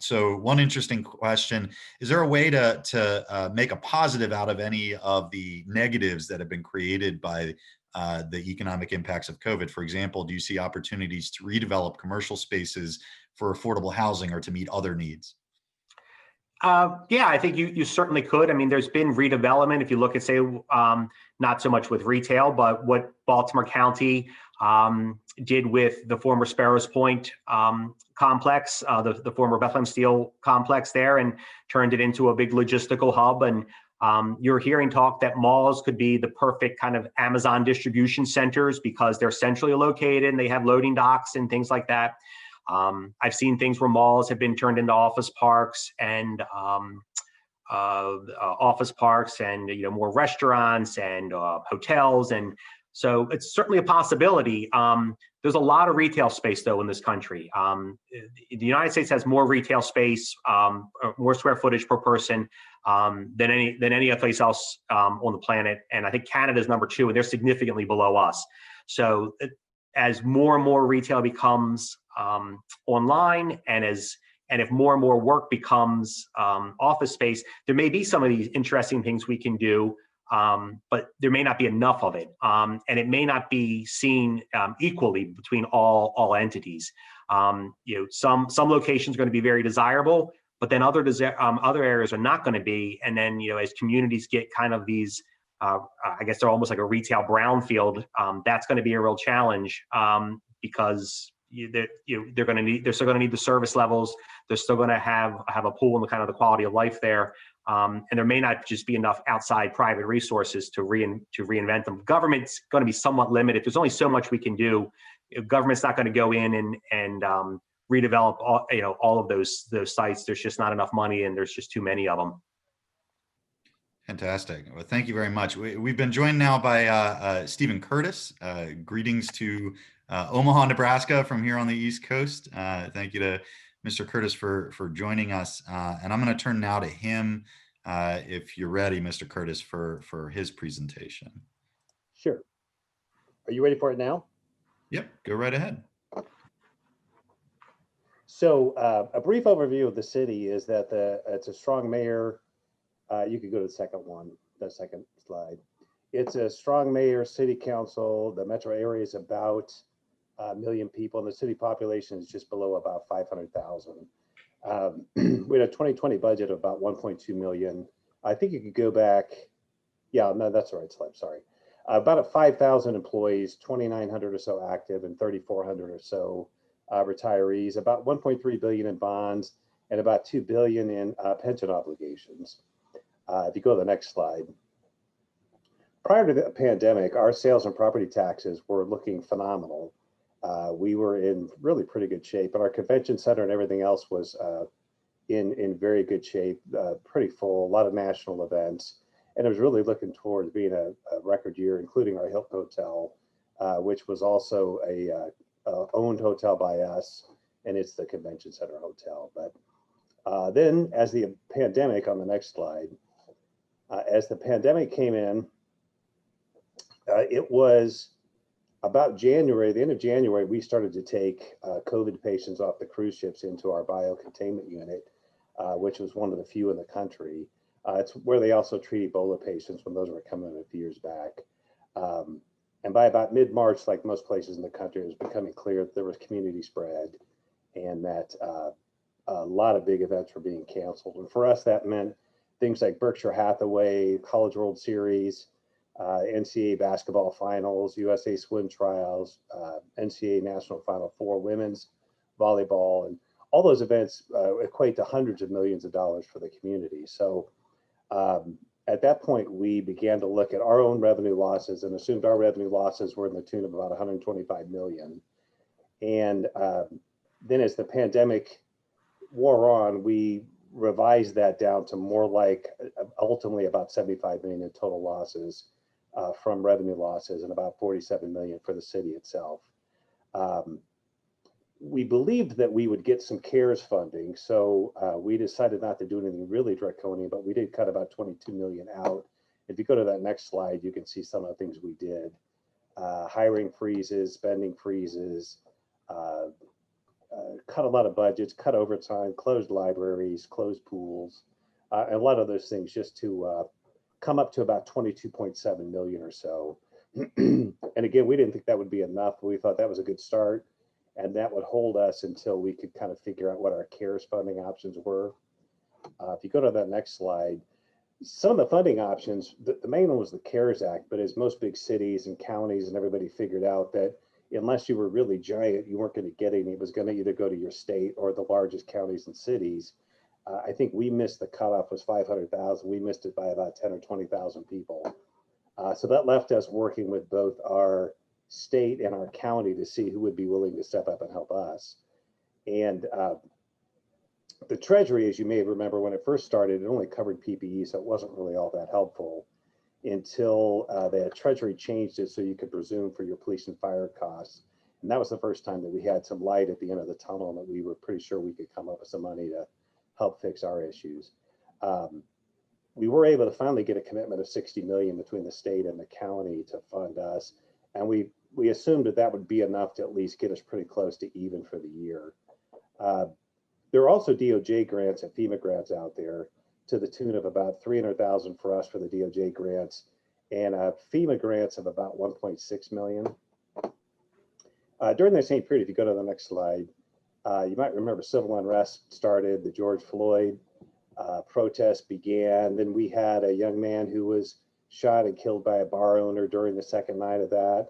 [SPEAKER 1] So one interesting question, is there a way to make a positive out of any of the negatives that have been created by the economic impacts of COVID? For example, do you see opportunities to redevelop commercial spaces for affordable housing or to meet other needs?
[SPEAKER 3] Yeah, I think you certainly could. I mean, there's been redevelopment. If you look at, say, not so much with retail, but what Baltimore County did with the former Sparrows Point complex, the former Bethlehem Steel complex there, and turned it into a big logistical hub. And you're hearing talk that malls could be the perfect kind of Amazon distribution centers because they're centrally located and they have loading docks and things like that. I've seen things where malls have been turned into office parks and more restaurants and hotels, and so it's certainly a possibility. There's a lot of retail space though in this country. The United States has more retail space, more square footage per person than any other place else on the planet, and I think Canada's number 2, and they're significantly below us. So as more and more retail becomes online, and if more and more work becomes office space, there may be some of these interesting things we can do, but there may not be enough of it, and it may not be seen equally between all entities. Some locations are going to be very desirable, but then other areas are not going to be. And then as communities get kind of these, I guess they're almost like a retail brownfield. That's going to be a real challenge because they're still going to need the service levels. They're still going to have a pool and the kind of the quality of life there. And there may not just be enough outside private resources to reinvent them. Government's going to be somewhat limited. There's only so much we can do. Government's not going to go in and redevelop all of those sites. There's just not enough money, and there's just too many of them.
[SPEAKER 1] Fantastic. Well, thank you very much. We've been joined now by Stephen Curtis. Greetings to Omaha, Nebraska from here on the East Coast. Thank you to Mr. Curtis for joining us. And I'm going to turn now to him if you're ready, Mr. Curtis, for his presentation.
[SPEAKER 4] Sure. Are you ready for it now?
[SPEAKER 1] Yep, go right ahead.
[SPEAKER 4] So a brief overview of the city is that it's a strong mayor. You could go to the second slide. It's a strong mayor, city council. The metro area is about 1 million people, and the city population is just below about 500,000. We had a 2020 budget of about 1.2 million. I think you could go back. Yeah, no, that's the right slide. Sorry. About 5,000 employees, 2,900 or so active, and 3,400 or so retirees. About 1.3 billion in bonds, and about 2 billion in pension obligations. If you go to the next slide. Prior to the pandemic, our sales and property taxes were looking phenomenal. We were in really pretty good shape, and our convention center and everything else was in very good shape, pretty full, a lot of national events. And it was really looking towards being a record year, including our Hilton Hotel, which was also a owned hotel by us, and it's the convention center hotel. But then as the pandemic, on the next slide, as the pandemic came in, it was about January, the end of January, we started to take COVID patients off the cruise ships into our biocontainment unit, which was one of the few in the country. It's where they also treat Ebola patients when those were coming in a few years back. And by about mid-March, like most places in the country, it was becoming clear that there was community spread and that a lot of big events were being canceled. And for us, that meant things like Berkshire Hathaway, College World Series, NCAA basketball finals, USA swim trials, NCAA National Final Four women's volleyball, and all those events equate to hundreds of millions of dollars for the community. So at that point, we began to look at our own revenue losses and assumed our revenue losses were in the tune of about 125 million. And then as the pandemic wore on, we revised that down to more like ultimately about 75 million in total losses from revenue losses and about 47 million for the city itself. We believed that we would get some CARES funding, so we decided not to do anything really draconian, but we did cut about 22 million out. If you go to that next slide, you can see some of the things we did. Hiring freezes, spending freezes, cut a lot of budgets, cut overtime, closed libraries, closed pools, and a lot of those things just to come up to about 22.7 million or so. And again, we didn't think that would be enough, but we thought that was a good start. And that would hold us until we could kind of figure out what our CARES funding options were. If you go to that next slide, some of the funding options, the main one was the CARES Act, but as most big cities and counties and everybody figured out that unless you were really giant, you weren't going to get any. It was going to either go to your state or the largest counties and cities. I think we missed the cutoff was 500,000. We missed it by about 10 or 20,000 people. So that left us working with both our state and our county to see who would be willing to step up and help us. And the Treasury, as you may remember, when it first started, it only covered PPE, so it wasn't really all that helpful until the Treasury changed it so you could presume for your police and fire costs. And that was the first time that we had some light at the end of the tunnel and that we were pretty sure we could come up with some money to help fix our issues. We were able to finally get a commitment of 60 million between the state and the county to fund us. And we assumed that that would be enough to at least get us pretty close to even for the year. There are also DOJ grants and FEMA grants out there to the tune of about 300,000 for us for the DOJ grants and FEMA grants of about 1.6 million. During that same period, if you go to the next slide, you might remember civil unrest started, the George Floyd protest began. Then we had a young man who was shot and killed by a bar owner during the second night of that.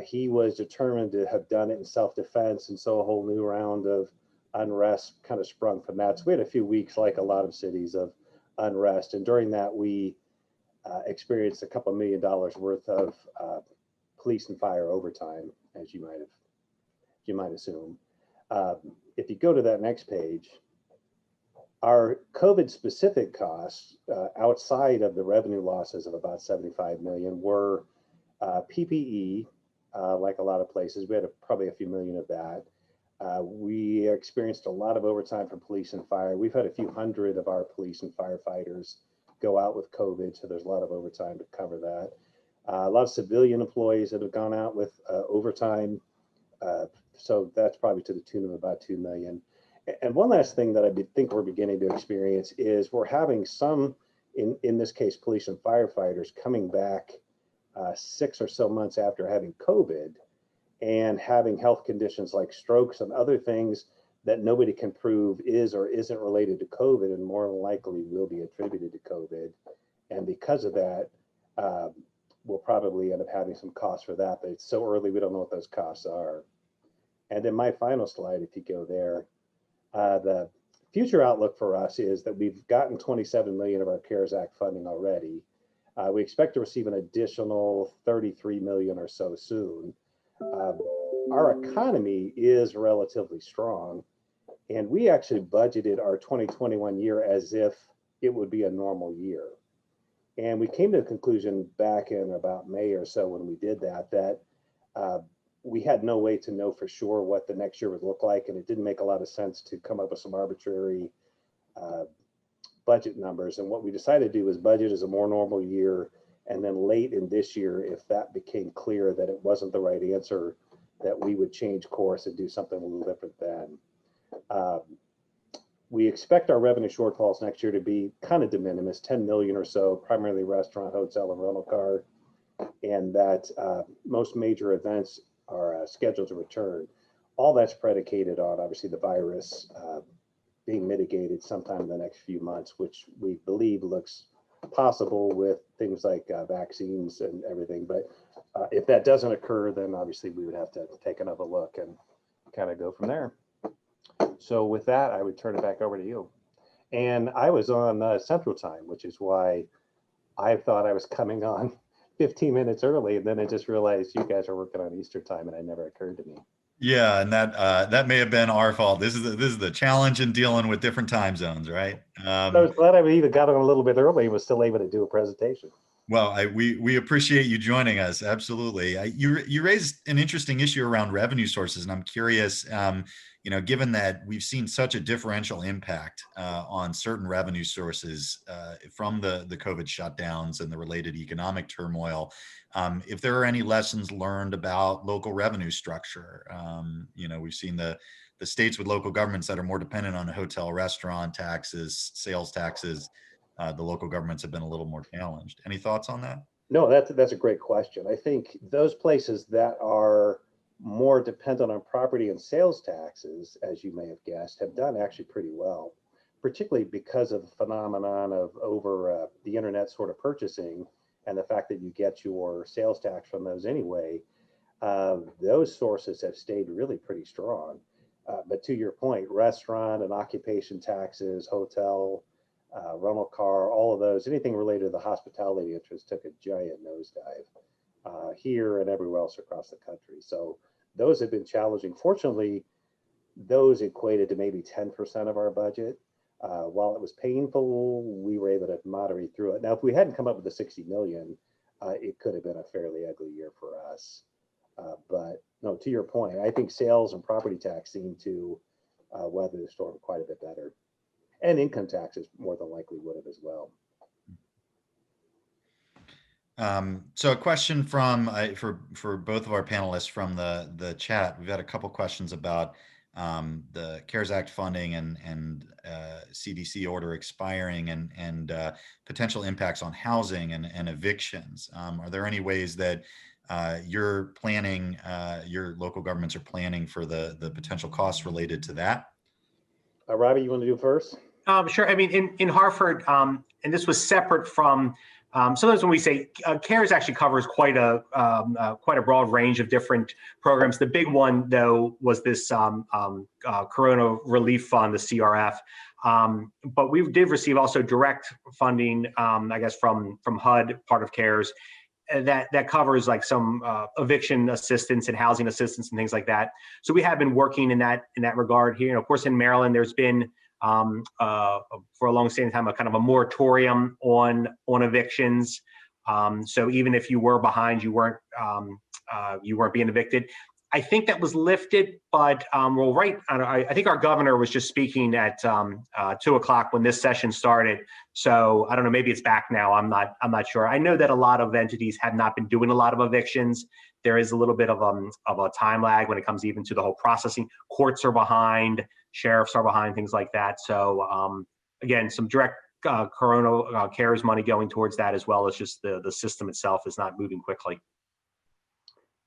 [SPEAKER 4] He was determined to have done it in self-defense, and so a whole new round of unrest kind of sprung from that. So we had a few weeks, like a lot of cities, of unrest, and during that we experienced a couple $1 million worth of police and fire overtime, as you might assume. If you go to that next page, our COVID specific costs outside of the revenue losses of about 75 million were PPE, like a lot of places. We had probably a few million of that. We experienced a lot of overtime for police and fire. We've had a few hundred of our police and firefighters go out with COVID, so there's a lot of overtime to cover that. A lot of civilian employees that have gone out with overtime. So that's probably to the tune of about 2 million. And one last thing that I think we're beginning to experience is we're having some, in this case, police and firefighters coming back 6 or so months after having COVID and having health conditions like strokes and other things that nobody can prove is or isn't related to COVID and more than likely will be attributed to COVID. And because of that, we'll probably end up having some costs for that, but it's so early, we don't know what those costs are. And then my final slide, if you go there, the future outlook for us is that we've gotten 27 million of our CARES Act funding already. We expect to receive an additional 33 million or so soon. Our economy is relatively strong, and we actually budgeted our 2021 year as if it would be a normal year. And we came to the conclusion back in about May or so when we did that, that we had no way to know for sure what the next year would look like, and it didn't make a lot of sense to come up with some arbitrary budget numbers. And what we decided to do was budget as a more normal year, and then late in this year, if that became clear that it wasn't the right answer, that we would change course and do something a little different then. We expect our revenue shortfalls next year to be kind of de minimis, 10 million or so, primarily restaurant, hotel, and rental car, and that most major events are scheduled to return. All that's predicated on, obviously, the virus being mitigated sometime in the next few months, which we believe looks possible with things like vaccines and everything. But if that doesn't occur, then obviously we would have to take another look and kind of go from there. So with that, I would turn it back over to you. And I was on Central Time, which is why I thought I was coming on 15 minutes early, and then I just realized you guys are working on Eastern Time, and it never occurred to me.
[SPEAKER 1] Yeah, and that may have been our fault. This is the challenge in dealing with different time zones, right?
[SPEAKER 4] I was glad I even got on a little bit early and was still able to do a presentation.
[SPEAKER 1] Well, we appreciate you joining us. Absolutely. You raised an interesting issue around revenue sources, and I'm curious, given that we've seen such a differential impact on certain revenue sources from the COVID shutdowns and the related economic turmoil, if there are any lessons learned about local revenue structure. We've seen the states with local governments that are more dependent on hotel, restaurant taxes, sales taxes. The local governments have been a little more challenged. Any thoughts on that?
[SPEAKER 4] No, that's a great question. I think those places that are more dependent on property and sales taxes, as you may have guessed, have done actually pretty well, particularly because of the phenomenon of over the internet sort of purchasing and the fact that you get your sales tax from those anyway. Those sources have stayed really pretty strong. But to your point, restaurant and occupation taxes, hotel, rental car, all of those, anything related to the hospitality interest took a giant nosedive here and everywhere else across the country. So those have been challenging. Fortunately, those equated to maybe 10% of our budget. While it was painful, we were able to moderate through it. Now, if we hadn't come up with the 60 million, it could have been a fairly ugly year for us. But no, to your point, I think sales and property tax seem to weather the storm quite a bit better. And income taxes more than likely would have as well.
[SPEAKER 1] So a question from for both of our panelists from the chat. We've had a couple questions about the CARES Act funding and CDC order expiring and potential impacts on housing and evictions. Are there any ways that you're planning, your local governments are planning for the potential costs related to that?
[SPEAKER 4] Robbie, you want to do first?
[SPEAKER 3] Sure. I mean, in Hartford, and this was separate from. Sometimes when we say CARES actually covers quite a broad range of different programs. The big one, though, was this Corona Relief Fund, the CRF. But we did receive also direct funding, I guess, from HUD, part of CARES, that covers like some eviction assistance and housing assistance and things like that. So we have been working in that regard here. And of course, in Maryland, there's been for a long-standing time a kind of a moratorium on evictions. So even if you were behind, you weren't being evicted. I think that was lifted, but I think our governor was just speaking at 2 o'clock when this session started. So I don't know, maybe it's back now. I'm not sure. I know that a lot of entities have not been doing a lot of evictions. There is a little bit of a time lag when it comes even to the whole processing. Courts are behind, sheriffs are behind, things like that. So again, some direct Corona CARES money going towards that, as well as just the system itself is not moving quickly.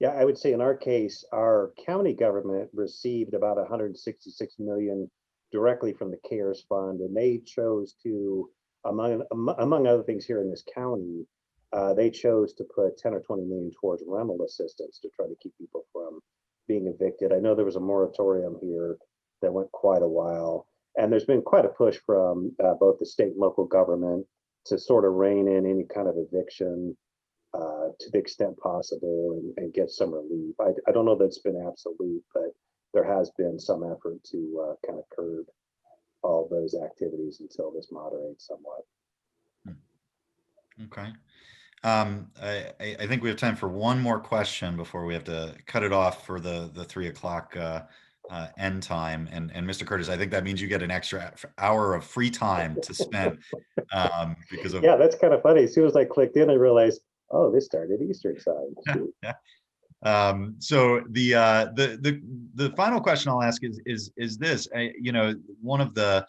[SPEAKER 4] Yeah, I would say in our case, our county government received about 166 million directly from the CARES fund, and they chose to, among other things here in this county, they chose to put 10 or 20 million towards rental assistance to try to keep people from being evicted. I know there was a moratorium here that went quite a while, and there's been quite a push from both the state and local government to sort of rein in any kind of eviction to the extent possible and get some relief. I don't know that it's been absolute, but there has been some effort to kind of curb all those activities until this moderates somewhat.
[SPEAKER 1] Okay. I think we have time for one more question before we have to cut it off for the 3 o'clock end time. And Mr. Curtis, I think that means you get an extra hour of free time to spend because of.
[SPEAKER 4] Yeah, that's kind of funny. As soon as I clicked in, I realized, oh, this started Eastern time.
[SPEAKER 1] So the final question I'll ask is this. One of the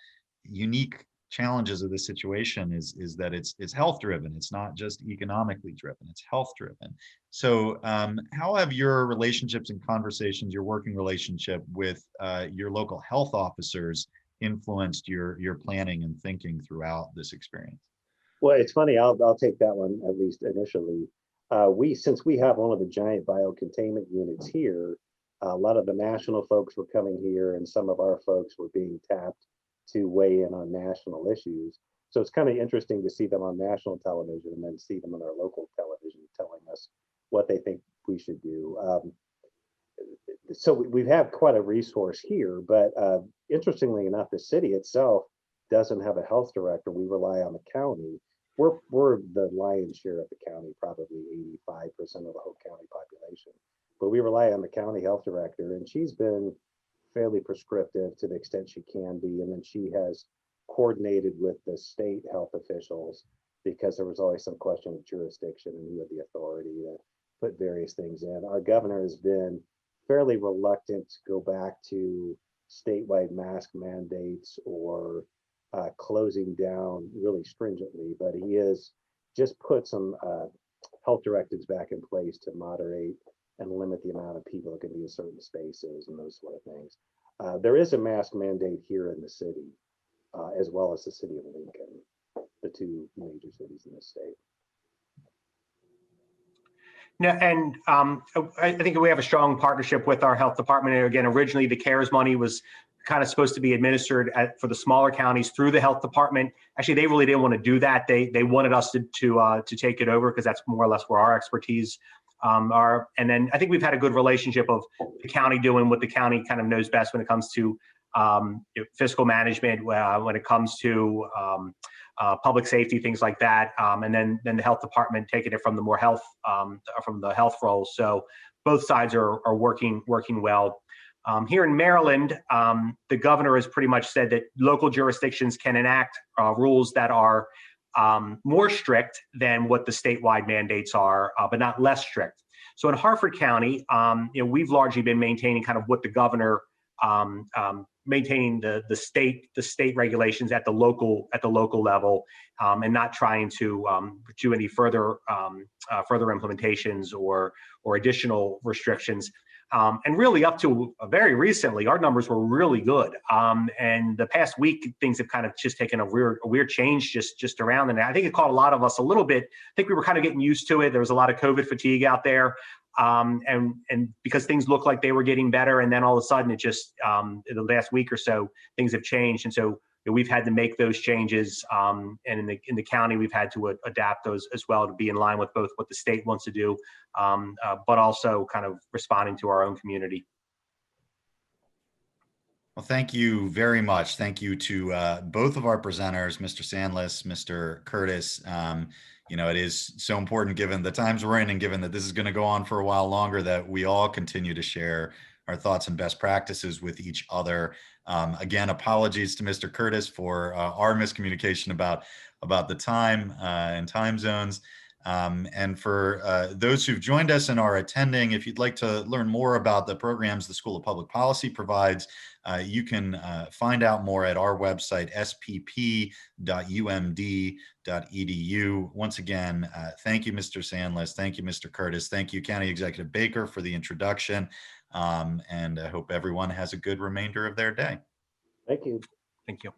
[SPEAKER 1] unique challenges of this situation is that it's health driven. It's not just economically driven, it's health driven. So how have your relationships and conversations, your working relationship with your local health officers influenced your planning and thinking throughout this experience?
[SPEAKER 4] Well, it's funny. I'll take that one at least initially. Since we have one of the giant biocontainment units here, a lot of the national folks were coming here, and some of our folks were being tapped to weigh in on national issues. So it's kind of interesting to see them on national television and then see them on our local television telling us what they think we should do. So we have quite a resource here, but interestingly enough, the city itself doesn't have a health director. We rely on the county. We're the lion's share of the county, probably 85% of the whole county population. But we rely on the county health director, and she's been fairly prescriptive to the extent she can be. And then she has coordinated with the state health officials because there was always some question of jurisdiction and who had the authority to put various things in. Our governor has been fairly reluctant to go back to statewide mask mandates or closing down really stringently, but he has just put some health directives back in place to moderate and limit the amount of people that can be in certain spaces and those sort of things. There is a mask mandate here in the city, as well as the city of Lincoln, the two major cities in the state.
[SPEAKER 3] No, and I think we have a strong partnership with our health department. And again, originally the CARES money was kind of supposed to be administered for the smaller counties through the health department. Actually, they really didn't want to do that. They wanted us to take it over because that's more or less where our expertise are. And then I think we've had a good relationship of the county doing what the county kind of knows best when it comes to fiscal management, when it comes to public safety, things like that. And then the health department taking it from the more health, from the health roles. So both sides are working well. Here in Maryland, the governor has pretty much said that local jurisdictions can enact rules that are more strict than what the statewide mandates are, but not less strict. So in Harford County, we've largely been maintaining kind of what the governor maintaining the state regulations at the local level, and not trying to do any further implementations or additional restrictions. And really up to very recently, our numbers were really good. And the past week, things have kind of just taken a weird change just around. And I think it caught a lot of us a little bit. I think we were kind of getting used to it. There was a lot of COVID fatigue out there. And because things looked like they were getting better, and then all of a sudden it just, in the last week or so, things have changed. And so we've had to make those changes. And in the county, we've had to adapt those as well to be in line with both what the state wants to do, but also kind of responding to our own community.
[SPEAKER 1] Well, thank you very much. Thank you to both of our presenters, Mr. Sandless, Mr. Curtis. It is so important, given the times we're in and given that this is going to go on for a while longer, that we all continue to share our thoughts and best practices with each other. Again, apologies to Mr. Curtis for our miscommunication about the time and time zones. And for those who've joined us and are attending, if you'd like to learn more about the programs the School of Public Policy provides, you can find out more at our website, spp.umd.edu. Once again, thank you, Mr. Sandless. Thank you, Mr. Curtis. Thank you, County Executive Baker, for the introduction. And I hope everyone has a good remainder of their day.
[SPEAKER 4] Thank you.
[SPEAKER 3] Thank you.